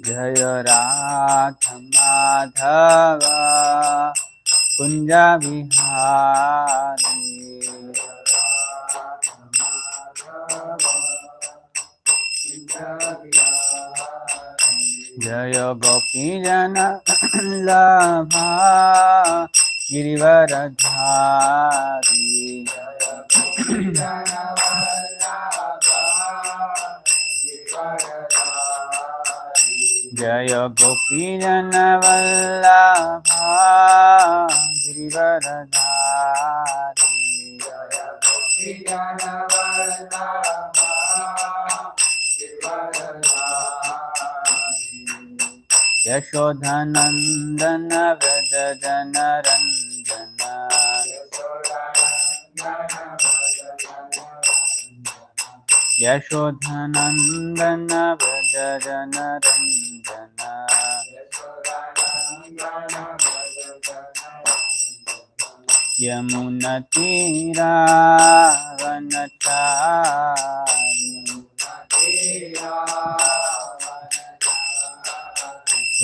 जय राधा माधव कुंज बिहारी जय गोपी जन लाभा गिरिवरधारी जय गोपी जन वल्लभा गिरिवरधारी यशोधनंदन व्रज जन रंजन यशोधनंदन व्रज जन रंजन यमुना तीरावनचारी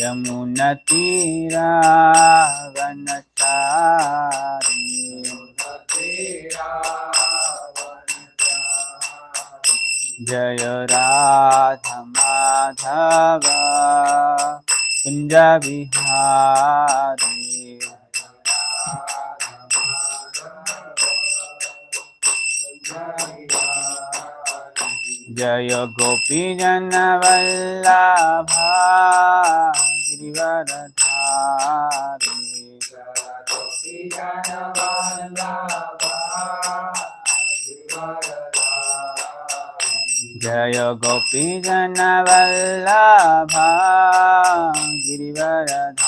यमुना तीरावनचारी जय राधा माधव कुंज बिहारी जय गोपी जन वल्लभा गिरिवरधारी जय गोपी जन वल्लभा गिरिवरधारी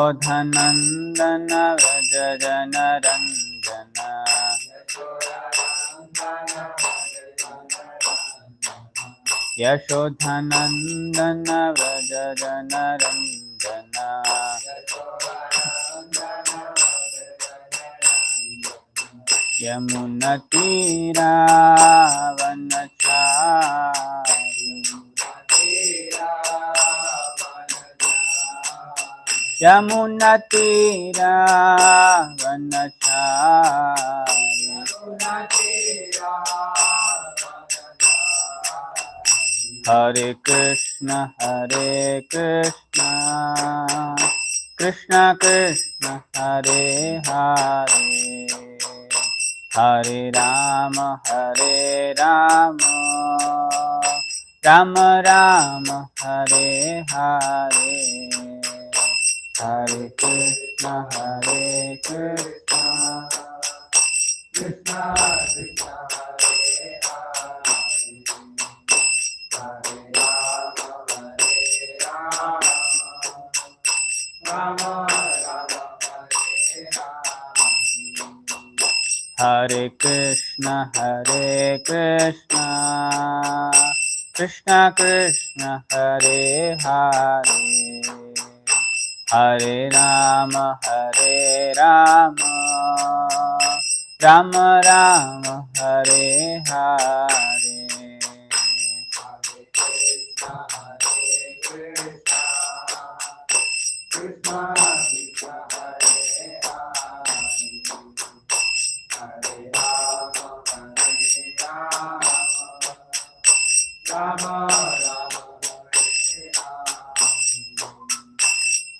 यशोधनंदन व्रज जन रंजन यशोधनंदन व्रज जन रंजन यमुना तीरावनचारी यमुना तीरावनचारी हरे कृष्ण कृष्ण कृष्ण हरे हरे हरे राम राम राम हरे हरे हरे कृष्ण कृष्ण कृष्ण हरे कृष्ण कृष्ण कृष्ण हरे हरे हरे राम राम राम हरे हरे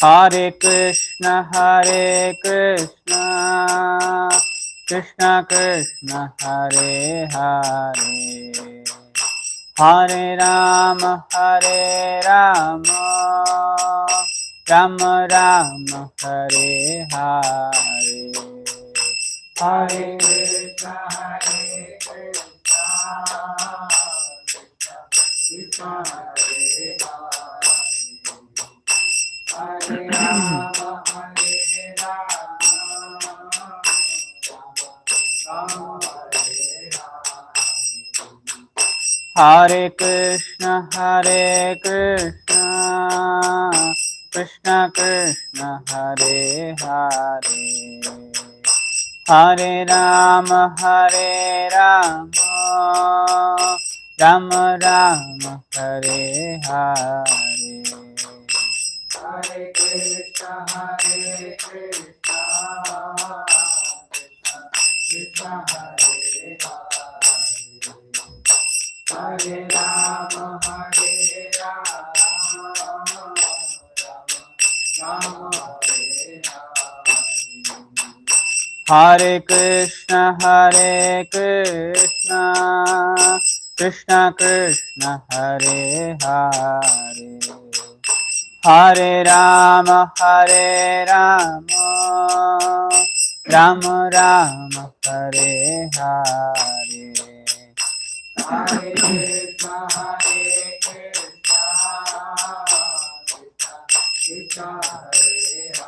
हरे कृष्ण कृष्ण कृष्ण हरे हरे हरे राम राम राम हरे हरे हरे कृष्ण कृष्ण हरे हरे राम हरे Krishna Krishna Krishna Hare Hare Hare Rama Rama Rama Hare Hare Hare Krishna Krishna Krishna Hare Hare Hare Rama Rama Hare Hare Krishna Krishna Krishna Hare Hare Hare Rama Rama Rama Hare Hare Hare Krishna Krishna Krishna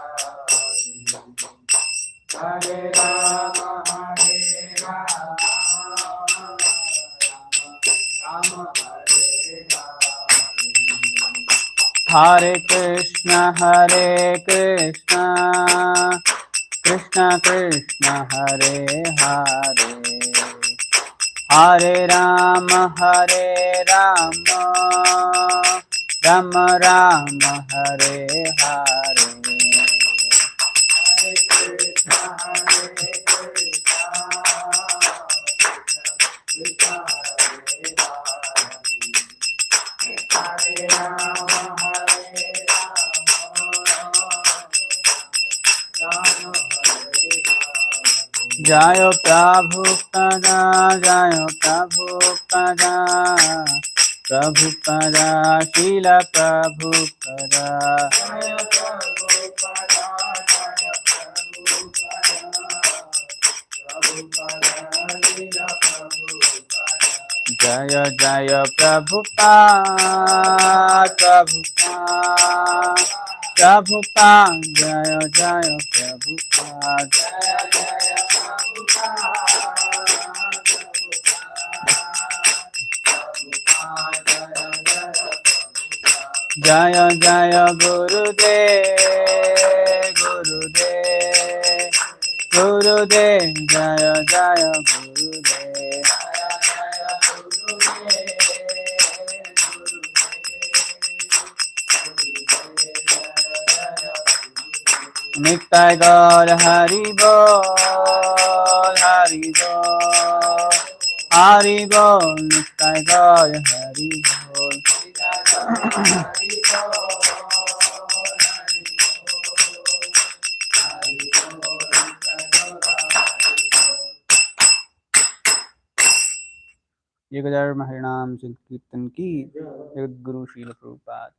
Hare Hare Hare Rama Rama Hare Hare Krishna Krishna Krishna Hare Hare Hare Rama Rama Rama Hare Hare Hare Krishna Krishna Krishna Hare Rama Rama Hare Jaya Prabhupada Jaya Prabhupada Prabhupada Srila Prabhupada Jaya Prabhupada Jaya Prabhupada Srila Prabhupada Jaya Jaya Prabhupada Prabhupada Prabhupada Jaya Jaya Prabhupada Jaya Jaya Prabhupada Jaya Jaya Gurudev Gurudev Gurudev Jaya Jaya Gurudev Nittai Gaur Hari Bol Hari Bol Hari Bol Nittai Gaur Hari Bol ये गजार हरिनाम संकीर्तन की जगत गुरु श्रील प्रभुपाद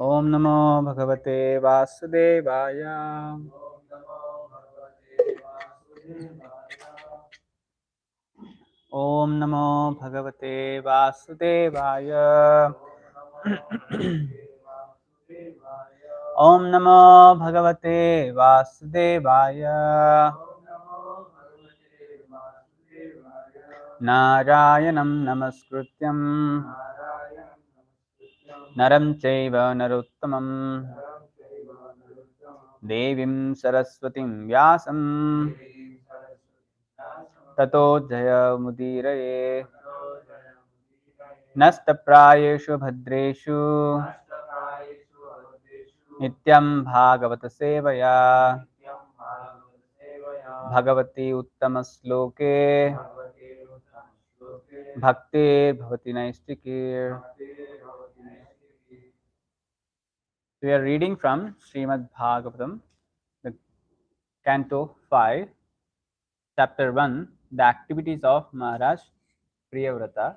ओम नमो भगवते वासुदेवाय ओम नमो भगवते वासुदेवाय ओम नमो भगवते वासुदेवाय नारायणं नमस्कृत्यं नरं चैव नरोत्तमं देवीं सरस्वतीं व्यासं ततो जयमुदीरये नस्तप्रायेषु भद्रेषु नित्यं भागवत सेवया Bhagwati उत्तमश्लोके भक्तिर्भवति नैष्टिकी. We are reading from Srimad Bhagavatam, the Canto 5, Chapter 1, The Activities of Maharaj Priyavrata.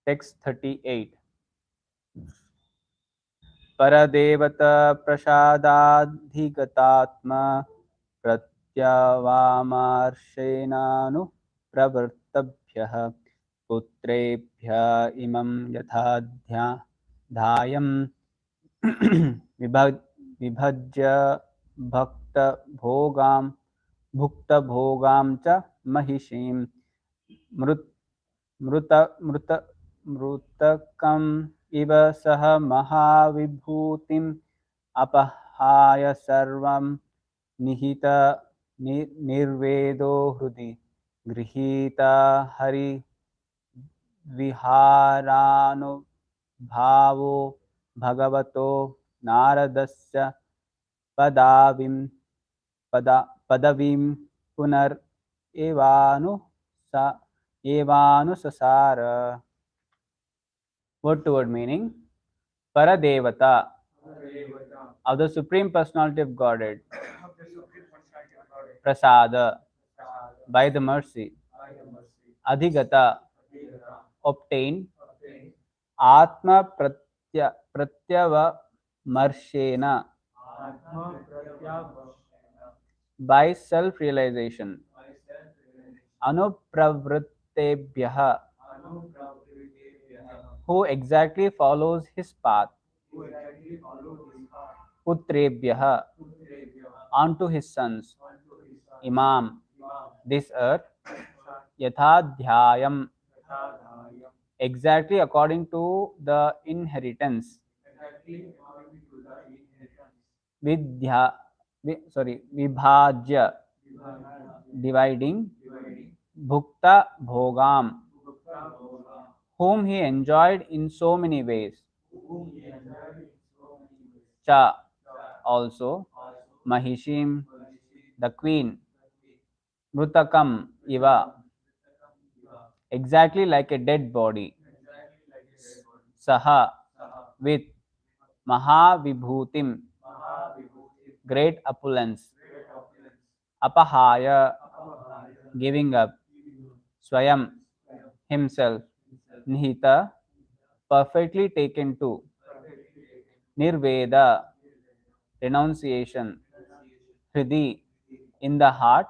Text 38. Paradevata prasadadhigatatma pratyavamarsenanu pravartabhyah putrebhya imam yathadhyam vibhajya bhakta bhogam cha महिषीं मृत मृत मृत मृतकम् इव सह महाविभूतिम् अपहाय सर्वं निहित निर्वेदो हृदि गृहीता हरि विहारानुभावो भगवतो नारदस्य पदाविं पदवीं पुनर् एवानुससार. Word to word meaning: Paradevata, of the Supreme Personality of Godhead, Prasada, by the mercy, Adhigata, obtained, Atma Pratyavamarshena, by self realization, Anupravrittebhyaha, who exactly follows his path, Putrebhyaha, onto his sons, Imam, this earth, Yathadhyayam, exactly according to the inheritance, Vidya, Vibhajya, dividing, Bhukta Bhogam, whom he enjoyed in so many ways, Cha, also, Mahishim, the queen, Mrutakam Iva, exactly like a dead body, Saha, with Mahavibhutim, great opulence, Apahaya, giving up, Swayam, himself, Nihita, perfectly taken to, Nirveda, renunciation, Hridi, in the heart,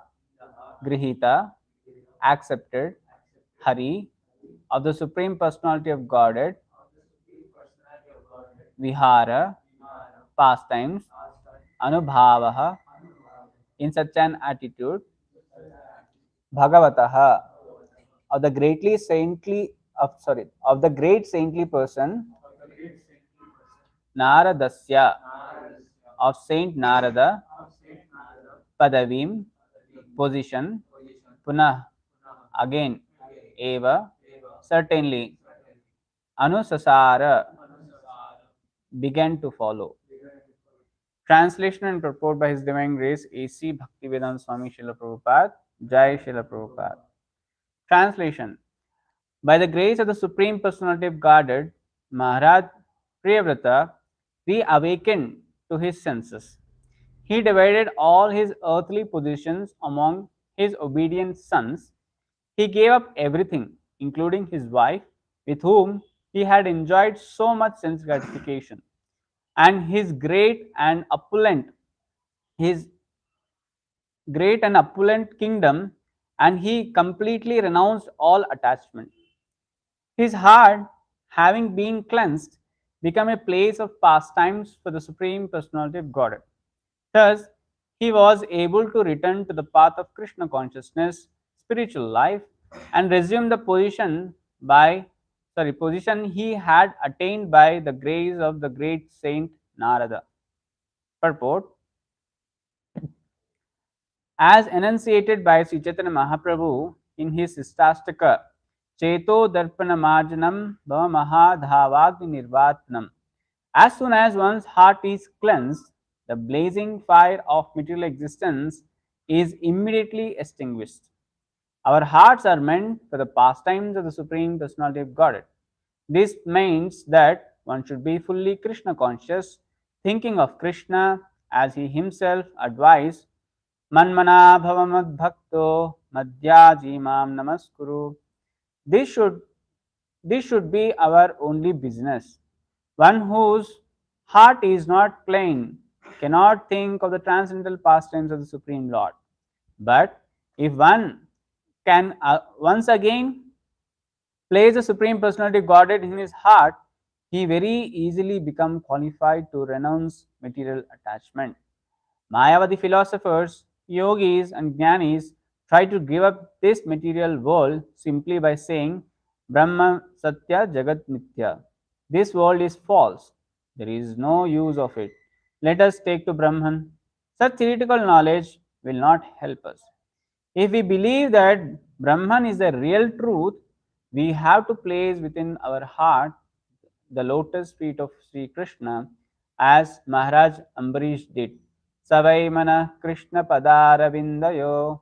Grihita, accepted, Hari, of the Supreme Personality of Godhead, Vihara, pastimes, Anubhavaha, in such an attitude, Bhagavataha, of the greatly saintly of the great saintly person, Naradasya, of Saint Narada, Padavim, position, Punah, again, Eva, certainly, Anusasara, began to follow. Translation and purport by His Divine Grace A.C. Bhaktivedanta Swami Srila Prabhupada, Jai Srila Prabhupada. Translation: by the grace of the Supreme Personality of Godhead, Maharaj Priyavrata reawakened to his senses. He divided all his earthly possessions among his obedient sons. He gave up everything, including his wife, with whom he had enjoyed so much sense gratification, and his great and opulent kingdom, and he completely renounced all attachment. His heart, having been cleansed, became a place of pastimes for the Supreme Personality of Godhead. Thus, he was able to return to the path of Krishna consciousness, spiritual life, and resume the position he had attained by the grace of the great saint Narada. Purport: as enunciated by Sri Chaitanya Mahaprabhu in his Sistastaka, Cheto Darpana Marjanam Bhavamahadhavagni Nirvatnam. As soon as one's heart is cleansed, the blazing fire of material existence is immediately extinguished. Our hearts are meant for the pastimes of the Supreme Personality of Godhead. This means that one should be fully Krishna conscious, thinking of Krishna as he himself advised, Manmana bhavamad bhakto madhyaji mam namaskuru. This should this should be our only business. One whose heart is not plain cannot think of the transcendental pastimes of the Supreme Lord. But if one can once again place the Supreme Personality of Godhead in his heart, he very easily become qualified to renounce material attachment. Mayavadi philosophers, yogis, and jnanis try to give up this material world simply by saying Brahma Satya Jagat Mithya. This world is false. There is no use of it. Let us take to Brahman. Such theoretical knowledge will not help us. If we believe that Brahman is the real truth, we have to place within our heart the lotus feet of Sri Krishna as Maharaj Ambarish did. Savai mana Krishna padaravindayo.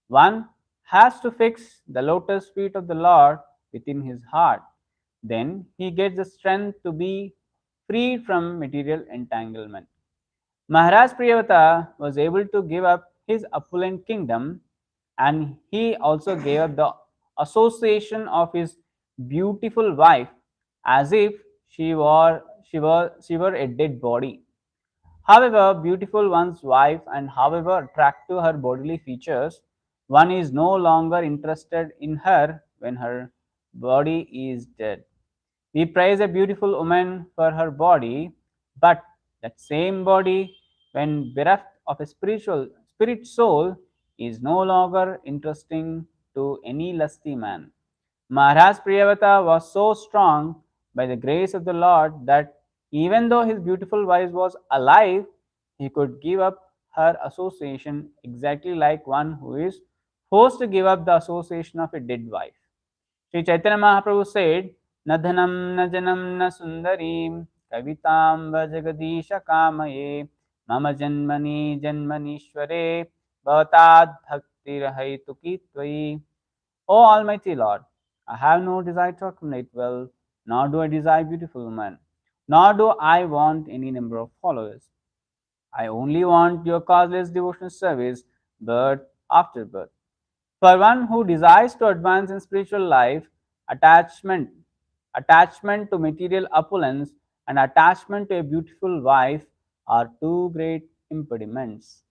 One has to fix the lotus feet of the Lord within his heart. Then he gets the strength to be freed from material entanglement. Maharaj Priyavata was able to give up his opulent kingdom, and he also gave up the association of his beautiful wife as if she were a dead body. However beautiful one's wife and however attractive her bodily features, one is no longer interested in her when her body is dead. We praise a beautiful woman for her body, but that same body, when bereft of a spiritual spirit soul, is no longer interesting to any lusty man. Maharaj Priyavata was so strong by the grace of the Lord that even though his beautiful wife was alive, he could give up her association exactly like one who is forced to give up the association of a dead wife. Sri Chaitanya Mahaprabhu said, "Na dhanam, na janam, na sundarim, kavitam jagadisha kamaye, mama janmani janmanishware, bhavatad bhakti rahaitu tvai." O Almighty Lord, I have no desire to accumulate wealth, nor do I desire beautiful women, nor do I want any number of followers. I only want your causeless devotional service, birth after birth. For one who desires to advance in spiritual life, attachment, attachment to material opulence, and attachment to a beautiful wife are two great impediments.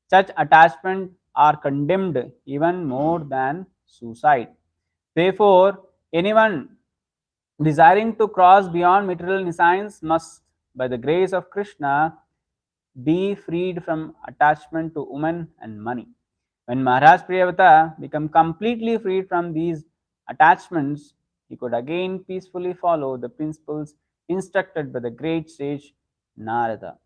Such attachments are condemned even more than suicide. Therefore, anyone desiring to cross beyond material nescience must, by the grace of Krishna, be freed from attachment to women and money. When Maharaj Priyavata became completely freed from these attachments, he could again peacefully follow the principles instructed by the great sage Narada.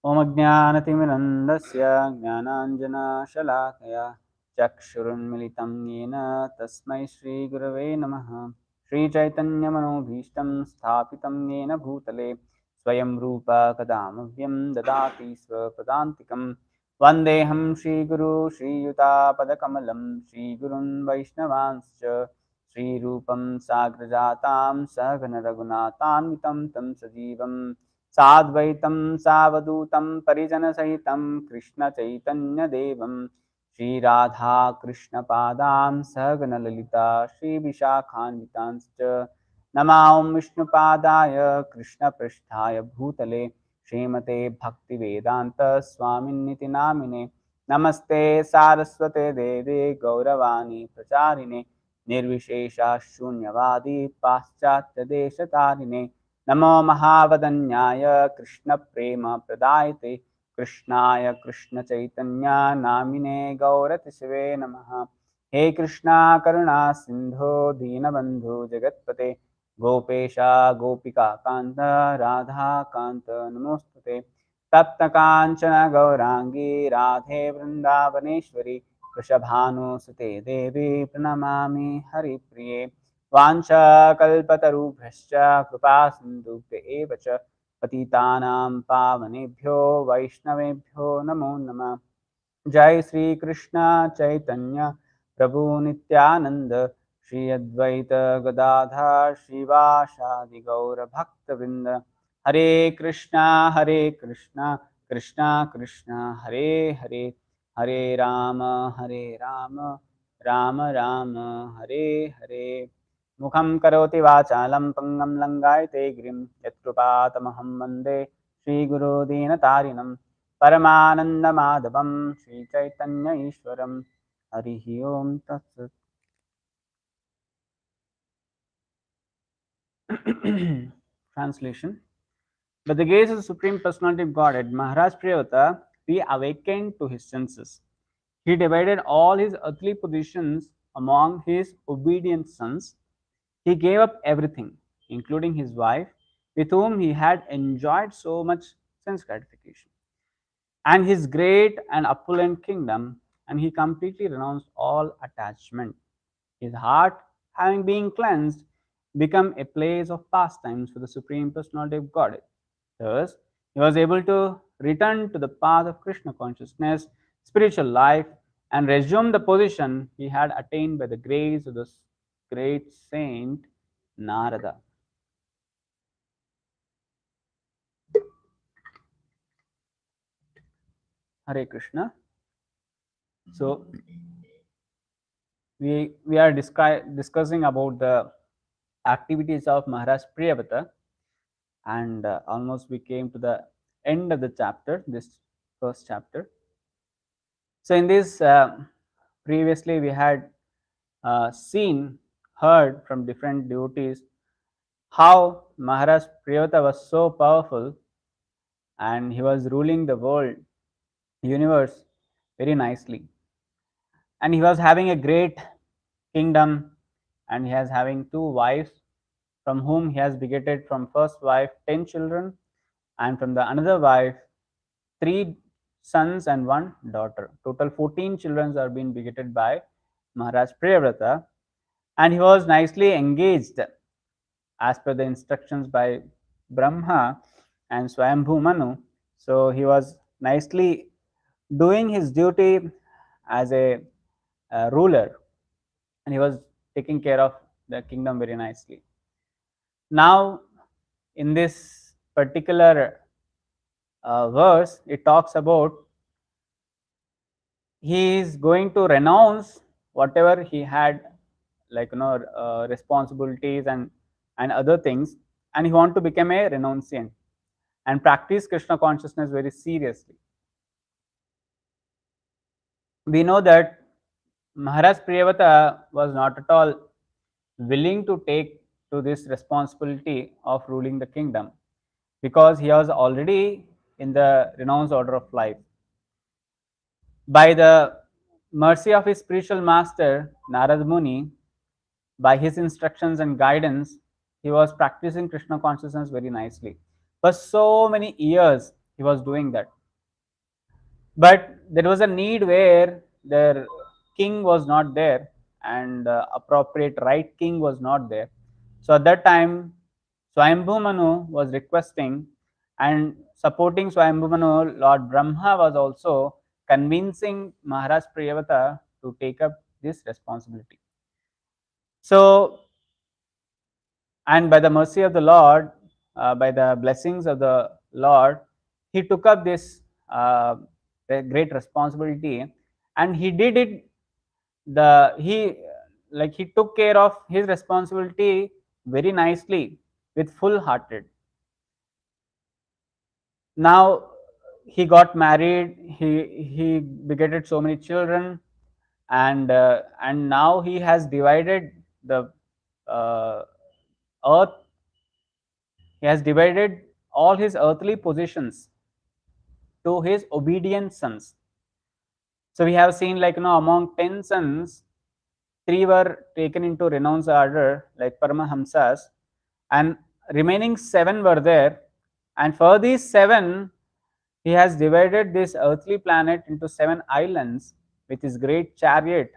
Om Ajnanatimirandasya Jnananjanashalakaya Chakshurunmilitam Yena Tasmai Shri Gurave Namaha. Shri Chaitanya Manobhishtam Sthapitam Yena Bhutale Swayam Rupa Kadamavyam Dadati Swapadantikam Vandeham Shri Guru Shri Yuta Padakamalam Shri Gurun Vaishnavanscha Shri Rupam Sagrajatam Sagana Raghunathanvitam Tam Sajivam साद्वैतं सावधूतं परिजनसहितं कृष्णचैतन्यदेवं श्रीराधाकृष्णपादां सहगणललिता श्रीविशाखान्वितांश्च नमां विष्णुपादाय कृष्णपृष्ठाय भूतले श्रीमते भक्तिवेदान्तस्वामिन्निति नामिने नमस्ते सारस्वते देवे गौरवाणी प्रचारिणे निर्विशेषा शून्यवादी पाश्चात्यदेशतारिणे नमो महावदन्याय कृष्णप्रेमप्रदायते कृष्णाय कृष्णचैतन्या नामिने गौरतिशिवे नमः। हे कृष्णा करुणा सिन्धो दीनबन्धु जगत्पते गोपेशा गोपिकान्त राधाकान्त नमोस्तुते तप्तकाञ्चन गौराङ्गी राधे वृन्दावनेश्वरी वृषभानुसुते देवी प्रणमामि हरिप्रिये वाञ्छाकल्पतरुभ्यश्च कृपासिन्धुभ्य एव च पतितानां पावनेभ्यो वैष्णवेभ्यो नमो नमः। जय श्री कृष्ण चैतन्य प्रभु नित्यानंद श्री अद्वैत गदाधर श्रीवासादि गौर भक्तवृंद। हरे कृष्णा कृष्णा कृष्णा हरे हरे, हरे राम राम राम हरे हरे। मुखं करोति वाचालं पंगं लंगायते गिरिं यत्कृपातमहं वन्दे श्रीगुरो दीनतारिणं परमानन्दमाधवं श्रीचैतन्य ईश्वरं। हरिः ओं तत्सत्। Translation. By the grace of the Supreme Personality of Godhead, Maharaj Priyavata reawakened to his senses. He divided all his earthly positions among his obedient sons. He gave up everything, including his wife, with whom he had enjoyed so much sense gratification, and his great and opulent kingdom, and he completely renounced all attachment. His heart, having been cleansed, became a place of pastimes for the Supreme Personality of Godhead. Thus, he was able to return to the path of Krishna consciousness, spiritual life, and resume the position he had attained by the grace of the great saint Narada. Hare Krishna. So, we are discussing about the activities of Maharaj Priyavata, and almost we came to the end of the chapter, this first chapter. So in this, previously we had seen, heard from different devotees how Maharaj Priyavata was so powerful, and he was ruling the world, universe very nicely, and he was having a great kingdom, and he has having two wives, from whom he has begetted from first wife 10 children, and from the another wife 3 sons and 1 daughter. Total 14 children are being begetted by Maharaj Priyavrata, and he was nicely engaged as per the instructions by Brahma and Swayambhu Manu. So he was nicely doing his duty as a ruler, and he was taking care of the kingdom very nicely. Now, in this particular verse, it talks about he is going to renounce whatever he had, like responsibilities and other things, and he want to become a renunciant and practice Krishna consciousness very seriously. We know that Maharaj Priyavata was not at all willing to take to this responsibility of ruling the kingdom, because he was already in the renounced order of life. By the mercy of his spiritual master Narad Muni, by his instructions and guidance, he was practicing Krishna consciousness very nicely. For so many years, he was doing that. But there was a need where the king was not there, and appropriate right king was not there. So at that time, Swayambhu Manu was requesting, and supporting Swayambhu Manu, Lord Brahma was also convincing Maharaj Priyavata to take up this responsibility. So, and by the mercy of the Lord, by the blessings of the Lord, he took up this great responsibility, and he did it. He took care of his responsibility very nicely, with full hearted. Now he got married. He begetted so many children, and now he has divided the uh, earth. He has divided all his earthly possessions to his obedient sons. So we have seen, like among 10 sons, 3 were taken into renounce order, like Paramahamsas, and remaining 7 were there. And for these 7, he has divided this earthly planet into 7 islands with his great chariot,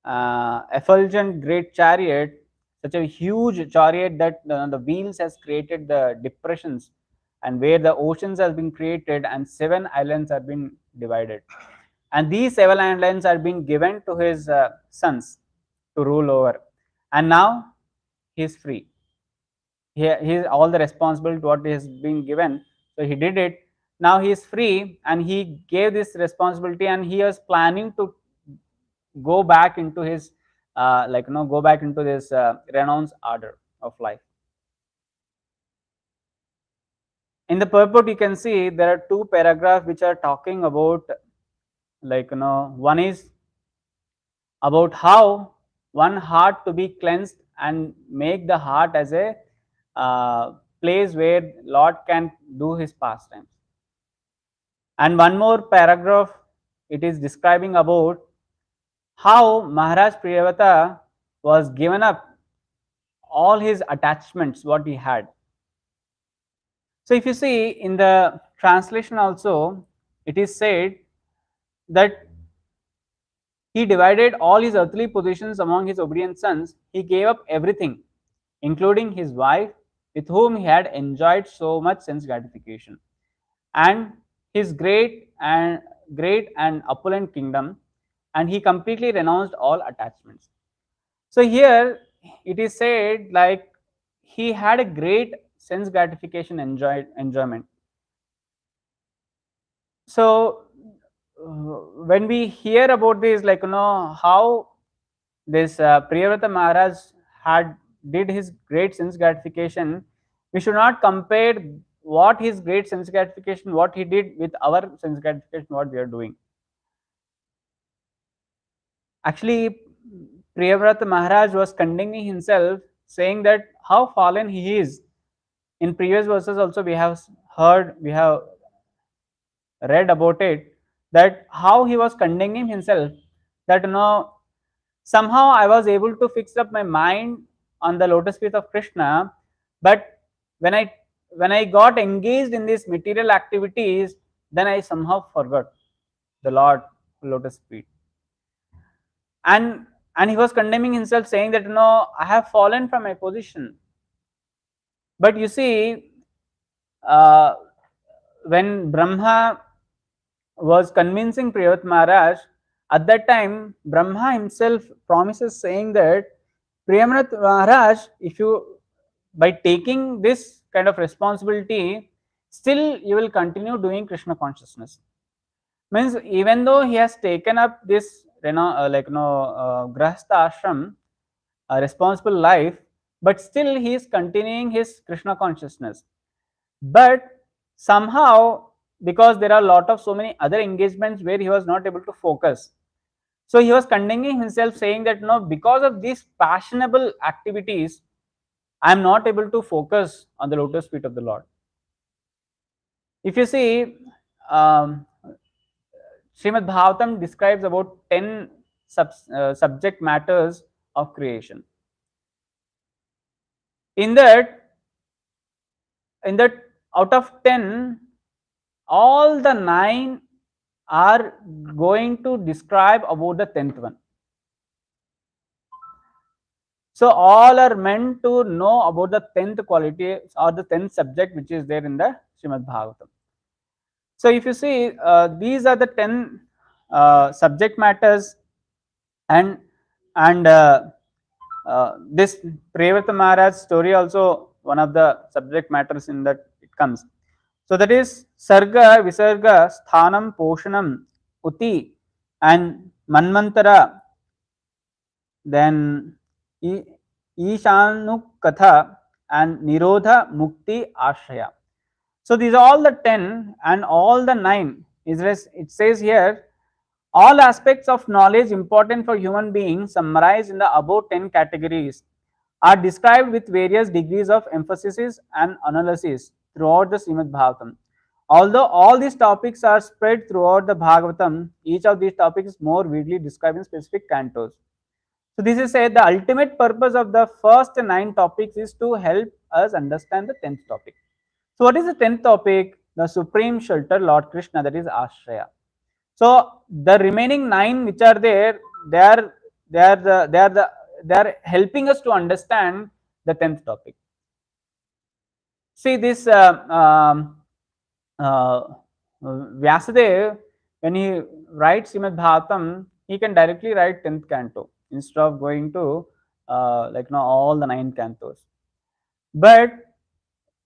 effulgent great chariot, such a huge chariot that the wheels has created the depressions, and where the oceans has been created, and 7 islands have been divided, and these 7 islands are being given to his sons to rule over, and now he is free. He is all the responsibility what has been given, so he did it. Now he is free, and he gave this responsibility, and he was planning to go back into his go back into this renounced order of life. In the purport, you can see there are 2 paragraphs which are talking about, one is about how one heart to be cleansed and make the heart as a place where Lord can do his pastimes. And one more paragraph it is describing about how Maharaj Priyavata was given up all his attachments what he had. So if you see in the translation also, it is said that he divided all his earthly possessions among his obedient sons. He gave up everything, including his wife, with whom he had enjoyed so much sense gratification, and his great and opulent kingdom, and he completely renounced all attachments. So here it is said like he had a great sense gratification enjoyment. So when we hear about this, like how this Priyavrata Maharaj had did his great sense gratification, we should not compare what his great sense gratification, what he did with our sense gratification, what we are doing. Actually, Priyavrata Maharaj was condemning himself, saying that how fallen he is. In previous verses also we have read about it, that how he was condemning himself, that somehow I was able to fix up my mind on the lotus feet of Krishna, but when I when I got engaged in these material activities, then I somehow forgot the Lord lotus feet. And he was condemning himself, saying that I have fallen from my position. But you see, uh, when Brahma was convincing Priyavat Maharaj, at that time Brahma himself promises, saying that Priyamat Maharaj, if you by taking this kind of responsibility, still you will continue doing Krishna consciousness. Means even though he has taken up this grahastha ashram, a responsible life, but still he is continuing his Krishna consciousness. But somehow, because there are a lot of so many other engagements where he was not able to focus, so he was condemning himself, saying that because of these passionable activities, I am not able to focus on the lotus feet of the Lord. If you see, Srimad Bhagavatam describes about 10 subject matters of creation. In that, out of 10, all the 9 are going to describe about the 10th one. So all are meant to know about the 10th quality or the 10th subject which is there in the Srimad Bhagavatam. So if you see, these are the 10 subject matters, and this Priyavrata Maharaj story also one of the subject matters in that it comes. So that is Sarga, Visarga, Sthanam, Poshanam, Uti, and Manvantara, then Ishanuk Katha, and Nirodha, Mukti, Ashraya. So these are all the 10, and all the 9 it says here, all aspects of knowledge important for human beings summarized in the above 10 categories are described with various degrees of emphasis and analysis throughout the Srimad Bhagavatam. Although all these topics are spread throughout the Bhagavatam, each of these topics is more vividly described in specific cantos. So this is said the ultimate purpose of the first 9 topics is to help us understand the 10th topic. So what is the 10th topic? The supreme shelter, Lord Krishna, that is Ashraya. So the remaining 9 which are there, they are helping us to understand the 10th topic. See this Vyasadeva, when he writes Srimad Bhagavatam, he can directly write 10th canto instead of going to all the 9 cantos. But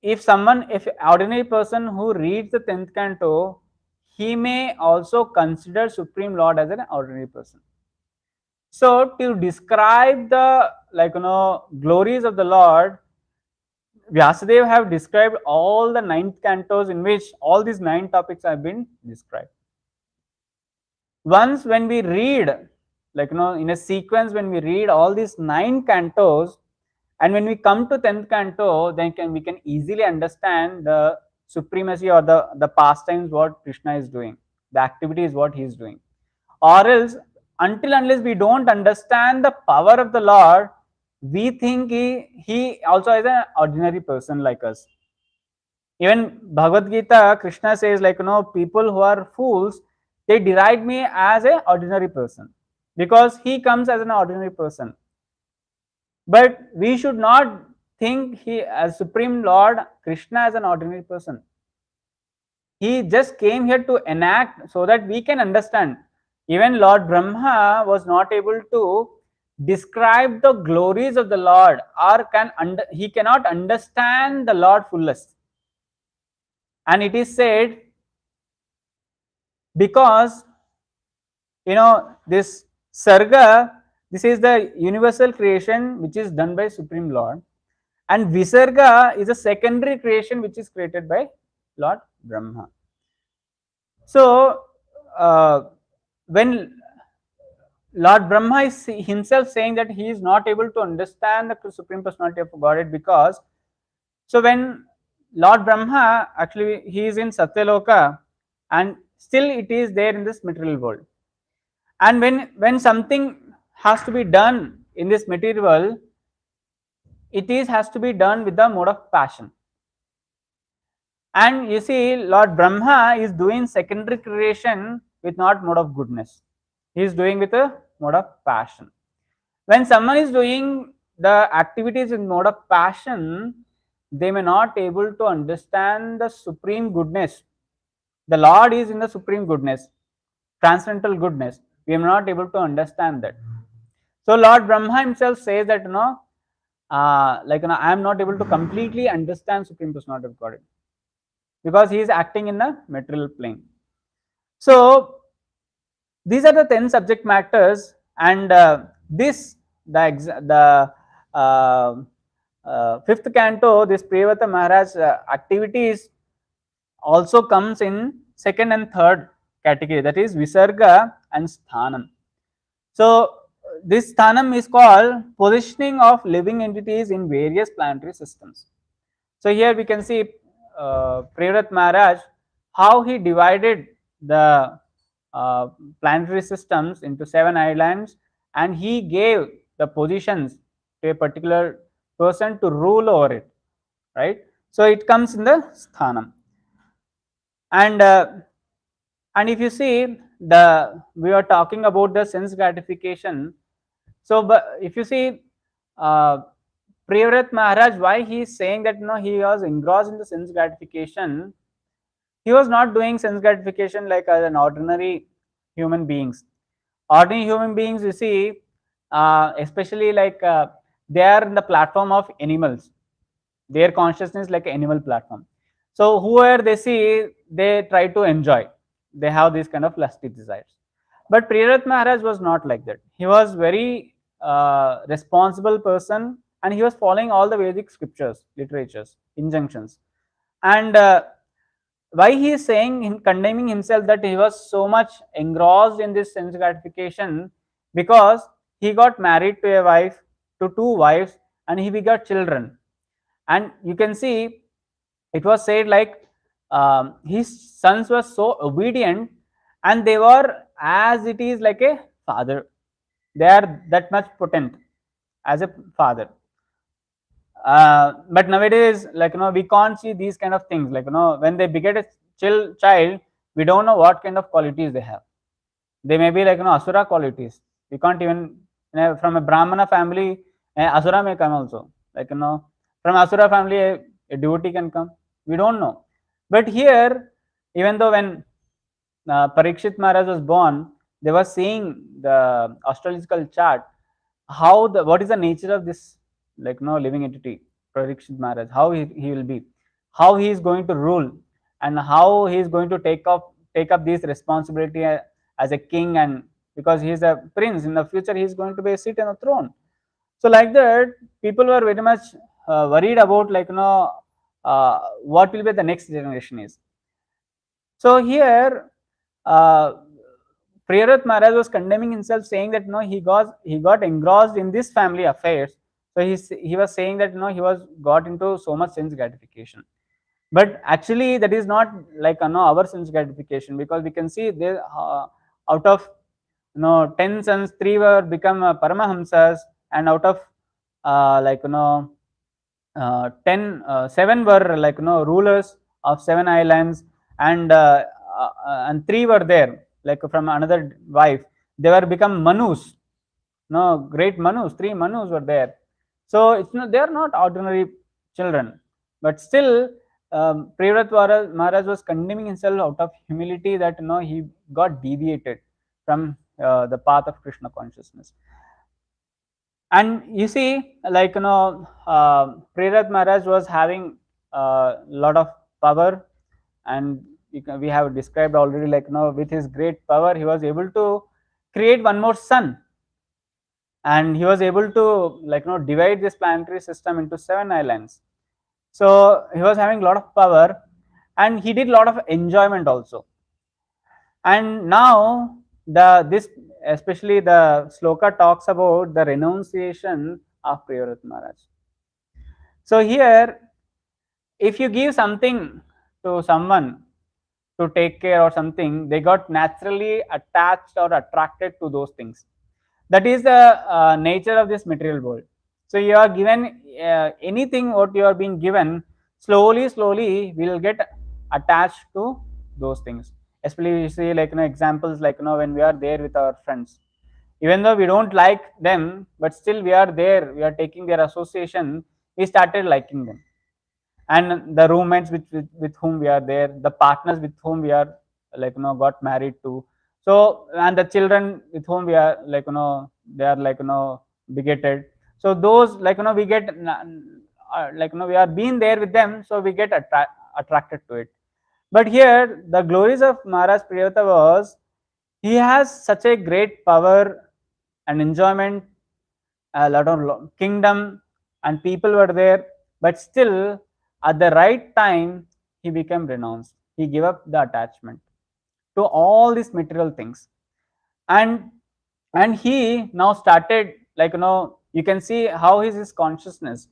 if ordinary person who reads the 10th canto, he may also consider Supreme Lord as an ordinary person. So to describe the glories of the Lord, Vyasadeva have described all the 9th cantos in which all these 9 topics have been described. Once when we read, in a sequence, when we read all these 9 cantos, and when we come to 10th canto, then we can easily understand the supremacy or the pastimes what Krishna is doing, the activity is what he is doing. or else until unless we don't understand the power of the Lord, we think he also is an ordinary person like us. Even Bhagavad Gita, Krishna says, like, people who are fools, they deride me as an ordinary person because he comes as an ordinary person. But we should not think he as Supreme Lord Krishna as an ordinary person. He just came here to enact so that we can understand. Even Lord Brahma was not able to describe the glories of the Lord, or he cannot understand the Lord fullest. And it is said, because this sarga, this is the universal creation which is done by Supreme Lord, and visarga is a secondary creation which is created by Lord Brahma. So when Lord Brahma is himself saying that he is not able to understand the Supreme Personality of Godhead, because so when Lord Brahma, actually he is in Satyaloka and still it is there in this material world, and when something has to be done in this material world, has to be done with the mode of passion. And you see, Lord Brahma is doing secondary creation with not mode of goodness. He is doing with a mode of passion. When someone is doing the activities in mode of passion, they may not able to understand the supreme goodness. The Lord is in the supreme goodness, transcendental goodness. We are not able to understand that. So Lord Brahma himself says that I am not able to completely understand Supreme Personality of Godhead, because he is acting in the material plane. So these are the 10 subject matters, and the fifth canto, this Priyavata Maharaj activities also comes in second and third category, that is Visarga and Sthanam. So this Sthanam is called positioning of living entities in various planetary systems. So here we can see Priyavata Maharaj, how he divided the planetary systems into 7 islands, and he gave the positions to a particular person to rule over it, right? So it comes in the sthanam. And if you see, we are talking about the sense gratification. So but if you see Priyavrat Maharaj, why he is saying that he was engrossed in the sense gratification, he was not doing sense gratification like as an ordinary human beings. Ordinary human beings, you see, especially they are in the platform of animals. Their consciousness like an animal platform. So whoever they see, they try to enjoy. They have this kind of lusty desires. But Priyavrat Maharaj was not like that. He was very responsible person, and he was following all the Vedic scriptures, literatures, injunctions. And why he is saying, condemning himself, that he was so much engrossed in this sense gratification, because he got married to a wife, to 2 wives, and he begot children. And you can see, it was said like his sons were so obedient, and they were as it is like a father. They are that much potent as a father. But nowadays, we can't see these kind of things. When they beget a child, we don't know what kind of qualities they have. They may be asura qualities. We can't even, from a Brahmana family, asura may come also. From asura family, a devotee can come. We don't know. But here, even though when Parikshit Maharaj was born, they were seeing the astrological chart, what is the nature of this living entity, Parikshit Maharaj, how he will be, how he is going to rule, and how he is going to take up this responsibility as a king, and because he is a prince in the future, he is going to be a seat on a throne. So like that, people were very much worried about what will be the next generation is. So here Priyavrat Maharaj was condemning himself, saying that he got engrossed in this family affairs. So he was saying that he was got into so much sense gratification. But actually, that is not like our sense gratification, because we can see there out of 10 sons, 3 were become Paramahamsas, and out of 7 were rulers of 7 islands, and 3 were there like from another wife. They were become Manus, great Manus. 3 Manus were there. So it's not, they are not ordinary children, but still Privrat Maharaj was condemning himself out of humility that he got deviated from the path of Krishna consciousness. And you see, Prabhuji Maharaj was having a lot of power, and we have described already, with his great power, he was able to create one more sun, and he was able to divide this planetary system into 7 islands. So he was having a lot of power, and he did a lot of enjoyment also. And now this, especially the sloka, talks about the renunciation of Prabhuji Maharaj. So here, if you give something to someone to take care or something, they got naturally attached or attracted to those things. That is the nature of this material world. So you are given anything what you are being given, slowly we will get attached to those things. Especially you see examples when we are there with our friends, even though we don't like them, but still we are there, we are taking their association, we started liking them. And the roommates with whom we are there, the partners with whom we are got married to, so, and the children with whom we are they are bigoted. So those we get we are being there with them, so we get attracted to it. But here the glories of Maharaj Priyata was, he has such a great power and enjoyment, a lot of kingdom, and people were there, but still at the right time he became renounced. He gave up the attachment to all these material things, and he now started you can see how is his consciousness.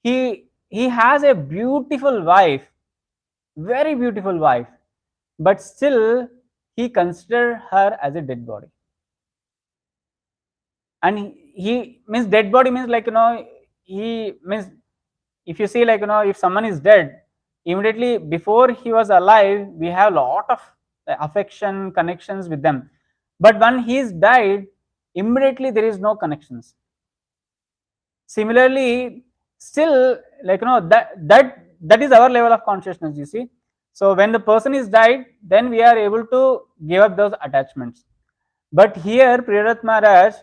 He has a beautiful wife, very beautiful wife, but still he considered her as a dead body. And he means dead body means he means, if you see if someone is dead, immediately before he was alive we have a lot of affection connections with them, but when he is died, immediately there is no connections. Similarly, still that is our level of consciousness, you see. So when the person is died, then we are able to give up those attachments. But here Priyat Maharaj,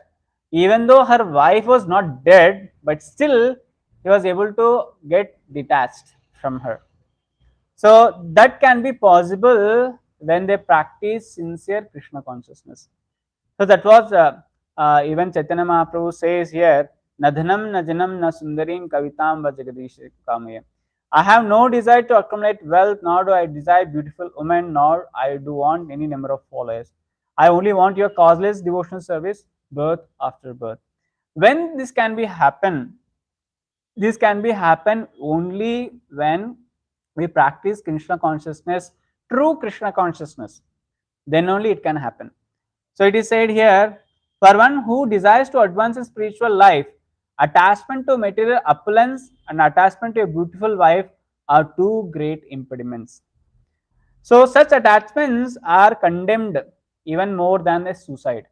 even though her wife was not dead, but still he was able to get detached from her. So that can be possible when they practice sincere Krishna consciousness. So that was even Chaitanya Mahaprabhu says here, Nadhanam na janam na sundarim kavitam va jagadish kamaya. I have no desire to accumulate wealth, nor do I desire beautiful women, nor I do want any number of followers. I only want your causeless devotional service, birth after birth. When this can be happen, this can be happen only when we practice Krishna consciousness, true Krishna consciousness. Then only it can happen. So it is said here, for one who desires to advance in spiritual life, attachment to material opulence and attachment to a beautiful wife are two great impediments. So such attachments are condemned even more than a suicide.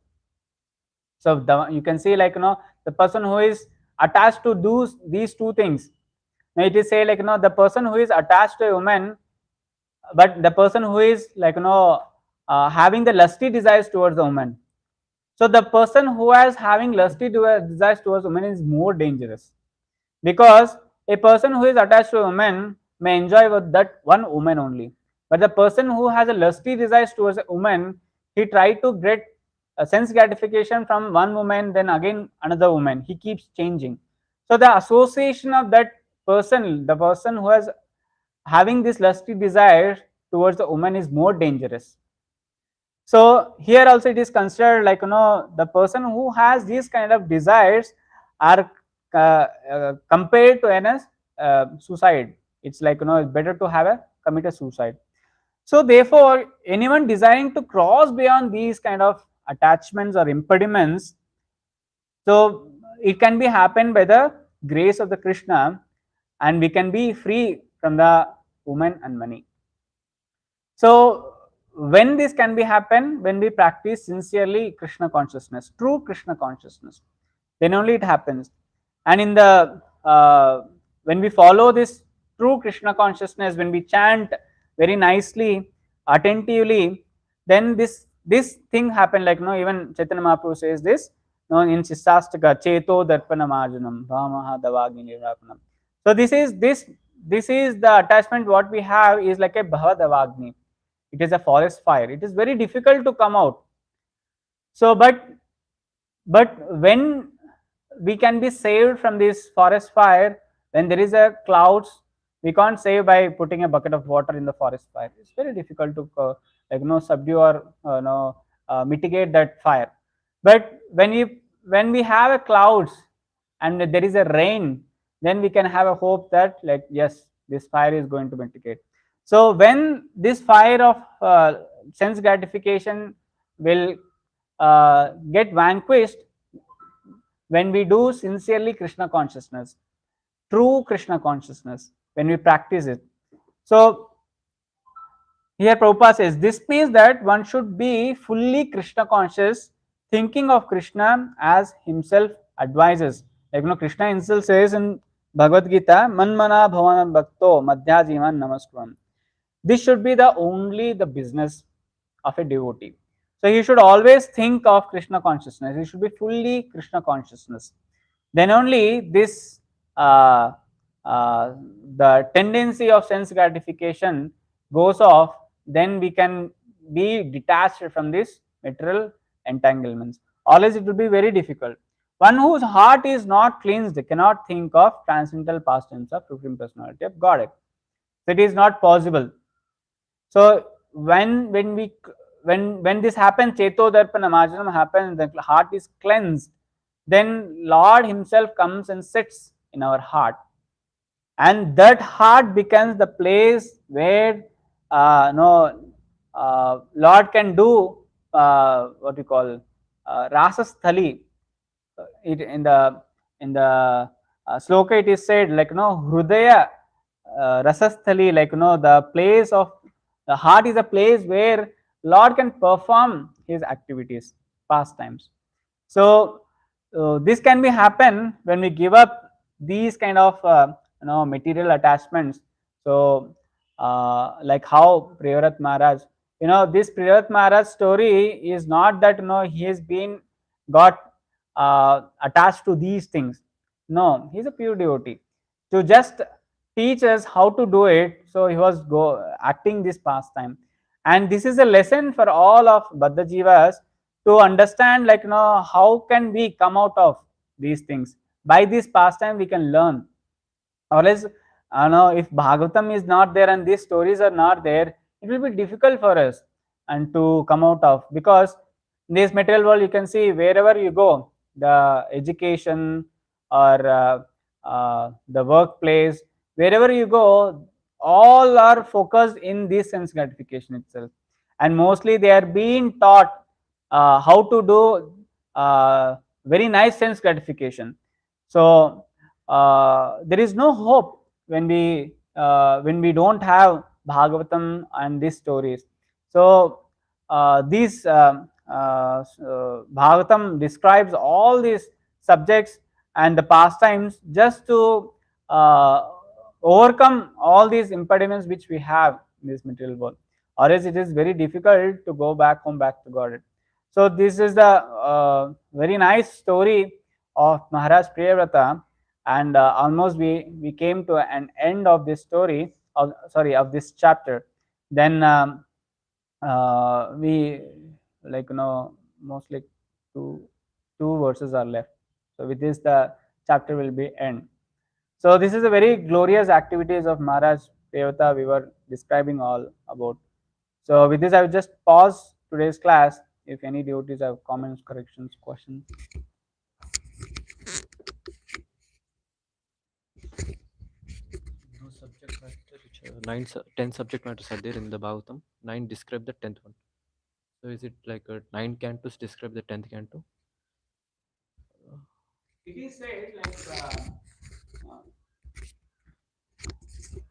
So you can see the person who is attached to these two things. Now it is say the person who is attached to a woman, but the person who is having the lusty desires towards the woman. So the person who is having lusty desires towards women is more dangerous, because a person who is attached to a woman may enjoy with that one woman only, but the person who has a lusty desires towards a woman, he try to get a sense gratification from one woman, then again another woman. He keeps changing. So the association of that person, the person who is having this lusty desire towards the woman, is more dangerous. So here also it is considered the person who has these kind of desires are compared to an suicide. It's it's better to have commit a suicide. So therefore anyone desiring to cross beyond these kind of attachments or impediments. So it can be happened by the grace of the Krishna, and we can be free from the woman and money. So when this can be happen, when we practice sincerely Krishna consciousness, true Krishna consciousness, then only it happens. And in the when we follow this true Krishna consciousness, when we chant very nicely, attentively, then this thing happen. Like, even Chaitanya Mahaprabhu says this, in Shistastaka, Cheto Darpana Marjanam Bhamaha Davagini Rapanam. So this is the attachment what we have is like a Bhavadavagni. It is a forest fire. It is very difficult to come out. So but when we can be saved from this forest fire, when there is a clouds, we can't save by putting a bucket of water in the forest fire. It's very difficult to subdue or mitigate that fire. But when we have a clouds and there is a rain, then we can have a hope that, like, yes, this fire is going to mitigate. So when this fire of sense gratification will get vanquished, when we do sincerely Krishna consciousness, true Krishna consciousness, when we practice it. So here Prabhupada says, this means that one should be fully Krishna conscious, thinking of Krishna as himself advises. Like, Krishna himself says in Bhagavad Gita, Manmana bhavana bhakto madhya jivan namaskram. This should be the business of a devotee. So he should always think of Krishna consciousness. He should be fully Krishna consciousness. Then only this uh, the tendency of sense gratification goes off. Then we can be detached from this material entanglements. Otherwise, it will be very difficult. One whose heart is not cleansed cannot think of transcendental pastimes of Supreme Personality of Godhead. So it is not possible. So when this happens, Cheto Darpana Marjanam happens, the heart is cleansed, then Lord himself comes and sits in our heart. And that heart becomes the place where Lord can do what we call Rasasthali. It in the sloka it is said, like, Hrudaya Rasasthali, like, the place of the heart is a place where Lord can perform his activities, pastimes. So this can be happen when we give up these kind of material attachments. So like how Priyarat Maharaj, this Priyarat Maharaj story is not that he has been got attached to these things. No, he's a pure devotee. To just teach us how to do it, so he was acting this pastime. And this is a lesson for all of Baddha Jivas to understand, like, how can we come out of these things. By this pastime we can learn. Or else, if Bhagavatam is not there and these stories are not there, it will be difficult for us and to come out of. Because in this material world, you can see wherever you go, the education or the workplace, wherever you go, all are focused in this sense gratification itself. And mostly they are being taught how to do very nice sense gratification. So there is no hope when we don't have Bhagavatam and these stories. So these Bhagavatam describes all these subjects and the pastimes just to overcome all these impediments which we have in this material world. Or else it is very difficult to go back home, back to Godhead. So this is the very nice story of Maharaj Priyavrata, and almost we came to an end of this story, of this chapter. Then we, like, mostly two verses are left. So with this the chapter will be end. So this is a very glorious activities of Maharaj Priyavrata we were describing all about. So with this I will just pause today's class. If any devotees have comments, corrections, questions. No subject matter which 10 subject matters are there in the Bhagavatam. 9 describe the 10th one. So is it like a nine cantos describe the 10th canto? It is said like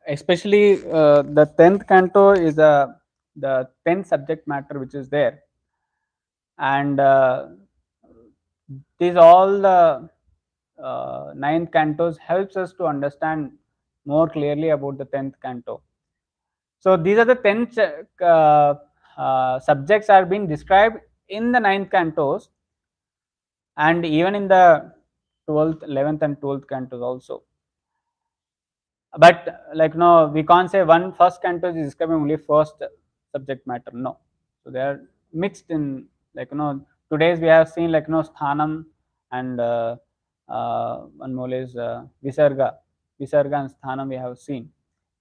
especially the 10th canto is the 10th subject matter which is there, and these all the 9th cantos helps us to understand more clearly about the 10th canto. So these are the 10 subjects are being described in the 9th cantos, and even in the 12th, 11th and 12th cantos also. But like no, we can't say one first canto is describing only first subject matter. No, so they are mixed in, like today's we have seen like sthanam and one more is visarga and sthanam we have seen.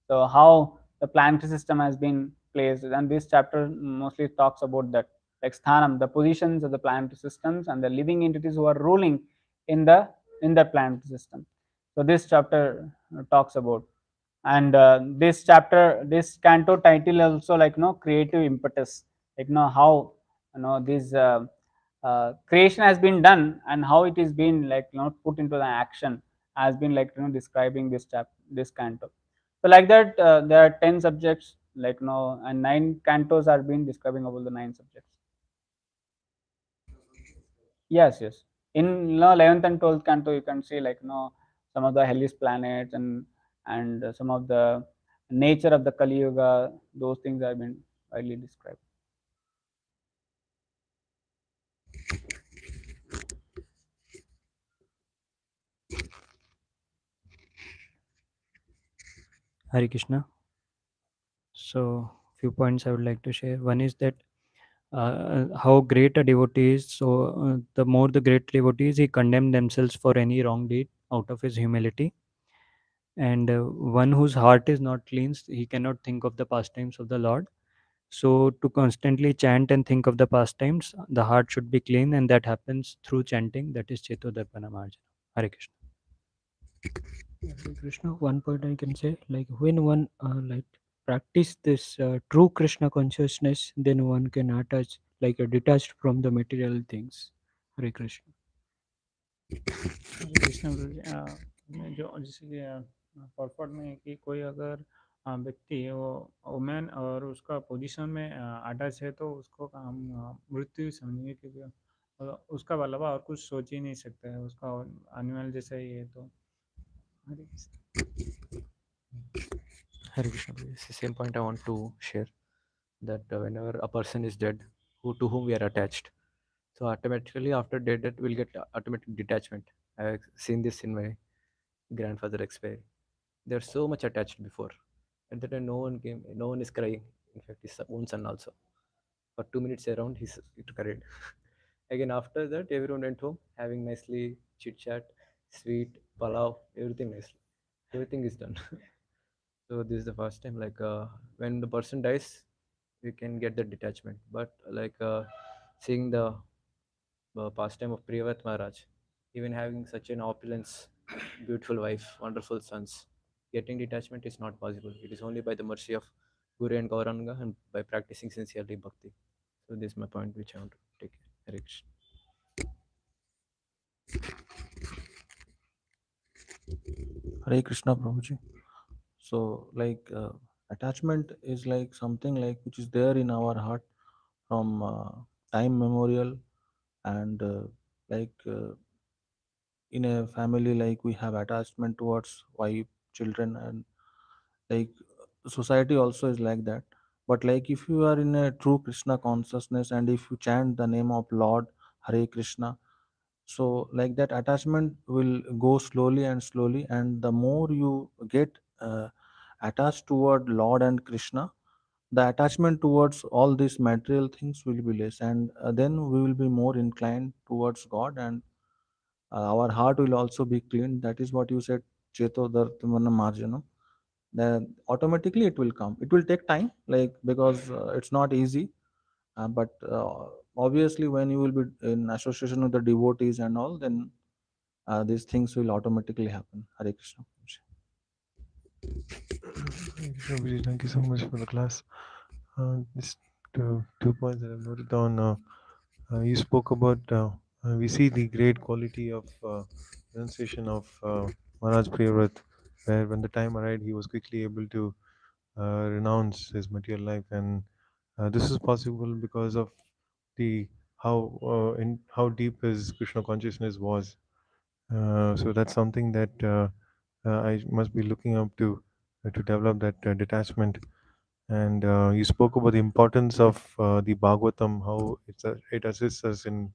So how the planetary system has been placed, and this chapter mostly talks about that, like sthanam, the positions of the planetary systems and the living entities who are ruling in the planetary system. So this chapter talks about, and this chapter, this canto title also like creative impetus, like how this creation has been done and how it is being like put into the action, has been like describing this canto. So like that, there are 10 subjects, like and 9 cantos are being describing about the 9 subjects. Yes, yes. In 11th and 12th canto, you can see like some of the hellish planets, and some of the nature of the Kali Yuga. Those things have been widely described. Hare Krishna. So, few points I would like to share. One is that how great a devotee is. So, the more the great devotees, he condemn themselves for any wrong deed out of his humility. And one whose heart is not cleansed, he cannot think of the pastimes of the Lord. So, to constantly chant and think of the pastimes, the heart should be clean, and that happens through chanting. That is Cheto Darpana Marjana. Hare Krishna. Hare Krishna. One point I can say, like when one like practice this true Krishna consciousness, then one can attach, like detached from the material things. Hare Krishna. Krishna गुरु जी, में जो जैसे कि purport में कि कोई अगर व्यक्ति वो वुमेन और उसका पोजीशन में अटैच है, तो उसको हम मृत्यु समझेंगे, क्योंकि उसका अलावा और कुछ सोच ही नहीं सकता है, उसका एनिमल जैसा ही है। तो हरे Krishna. Hare Krishna. It's the same point I want to share, that whenever a person is dead, to whom we are attached, so automatically after death we'll get automatic detachment. I've seen this in my grandfather expired. They're so much attached before. At that time, no one came, no one is crying. In fact, his own son also. For 2 minutes around, it cried. Again, after that, everyone went home, having nicely chit chat, sweet, palav, everything nicely. Everything is done. So this is the first time, like when the person dies, we can get the detachment. But like seeing the pastime of Priyavat Maharaj, even having such an opulence, beautiful wife, wonderful sons, getting detachment is not possible. It is only by the mercy of Guru and Gauranga and by practicing sincerely bhakti. So this is my point which I want to take. Hare Krishna. Hare Krishna, Prabhuji. So, like, attachment is like something like which is there in our heart from time memorial, and like in a family, like we have attachment towards wife, children, and like society also is like that. But like if you are in a true Krishna consciousness, and if you chant the name of Lord Hare Krishna, so like that attachment will go slowly and slowly, and the more you get attached toward Lord and Krishna, the attachment towards all these material things will be less, and then we will be more inclined towards God, and our heart will also be clean. That is what you said, Cheto Dartamana Marjana. Then automatically it will come. It will take time, like because it's not easy, but obviously when you will be in association with the devotees and all, then these things will automatically happen. Hare Krishna. Prabhuji, thank you so much for the class. This two points that I've noted down. You spoke about we see the great quality of renunciation of Maharaj Priyavrat, where when the time arrived, he was quickly able to renounce his material life, and this is possible because of the how deep his Krishna consciousness was. So that's something that I must be looking up to develop that detachment. And you spoke about the importance of the Bhagavatam, how it assists us in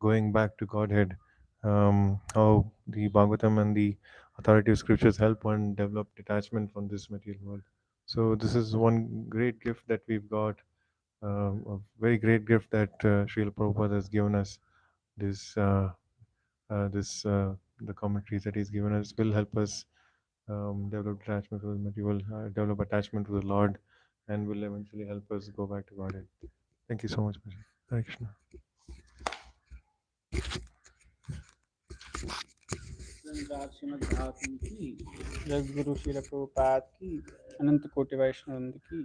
going back to Godhead. How the Bhagavatam and the authoritative scriptures help one develop detachment from this material world. So this is one great gift that we've got, a very great gift that Srila Prabhupada has given us. This the commentaries that he's given us will help us develop attachment to the material, develop attachment to the Lord, and will eventually help us go back to Godhead. Thank you so much, Prabhuji. Hare Krishna. Shrimad की जगद्गुरु श्रील प्रभुपाद की अनंत कोटि वैष्णव वृंद की